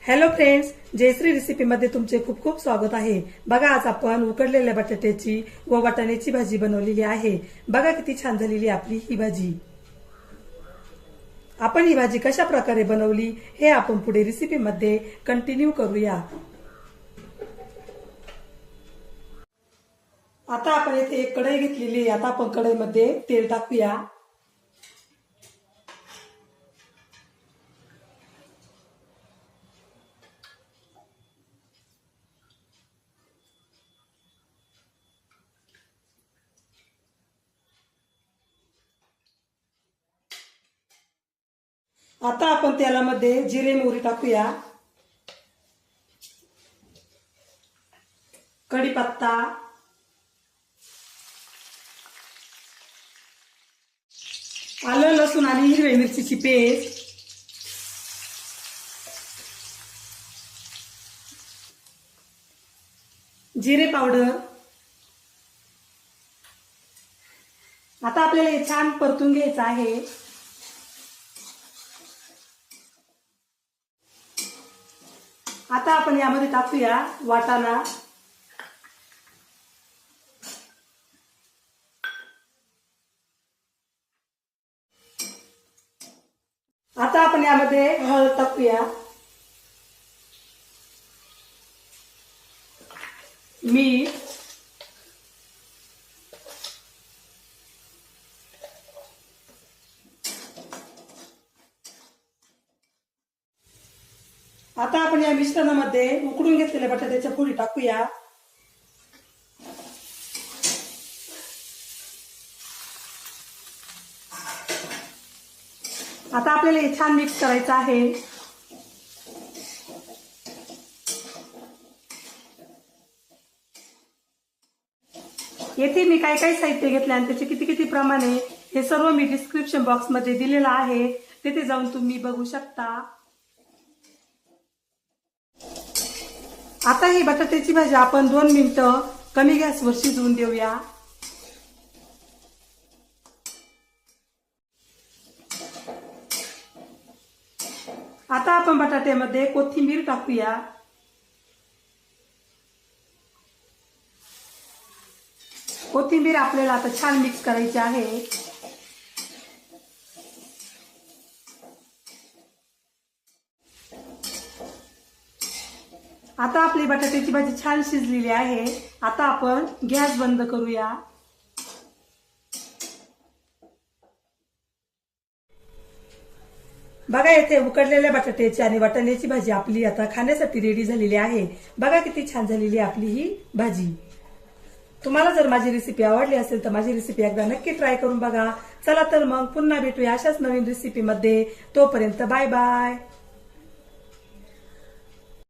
Hello friends, Jayashree रेसिपीमध्ये तुमचे खूप खूप स्वागत आहे। बघा, आज आपण उकडलेल्या बटाट्याची व वाटाण्याची भाजी बनवलेली आहे। बघा किती छान झालेली आपली ही भाजी। आपण ही भाजी कशा प्रकारे बनवली हे आपण पुढे रेसिपीमध्ये कंटिन्यू करूया। आता आपण येथे एक कढई घेतलेली आहे। आता आपण कढईमध्ये तेल टाकूया। आता आपण तेलामध्ये जिरे मोहरी टाकूया, कढीपत्ता, आलं लसूण आणि हिरव्या मिरचीची पेस्ट, जिरे पावडर। आता आपल्याला हे छान परतून घ्यायचं आहे। आता आपण यामध्ये टाकूया वाटाणा, आता आपण यामध्ये हळद टाकूया, मीठ, आता आपण या मिश्रणामध्ये उकडून घेतलेल्या बटाट्याच्या फोडी टाकूया। आता आपल्याला हे छान मिक्स करायचं आहे। येथे मी काय काय साहित्य घेतले आणि त्याचे किती किती प्रमाणे हे सर्व मी डिस्क्रिप्शन बॉक्स मध्ये दिलेलं आहे, तिथे जाऊन तुम्ही बघू शकता। आता ही बटाट्याची भाजी आपण 2 मिनिटं कमी गॅसवर शिजवून देऊया। आता आपण बटाट्यामध्ये कोथिंबीर टाकूया, कोथिंबीर आपल्याला आता छान मिक्स करायची आहे। आता आपली बटाट्याची भाजी छान शिजलेली आहे। आता आपण गॅस बंद करूया। बघा, येथे उकडलेल्या बटाट्याची आणि वाटाण्याची भाजी आपली आता खाण्यासाठी रेडी झालेली आहे। बघा किती छान झालेली आपली ही भाजी। तुम्हाला जर माझी रेसिपी आवडली असेल तर माझी रेसिपी एकदा नक्की ट्राय करून बघा। चला तर मग पुन्हा भेटूया अशाच नवीन रेसिपीमध्ये। तोपर्यंत बाय बाय।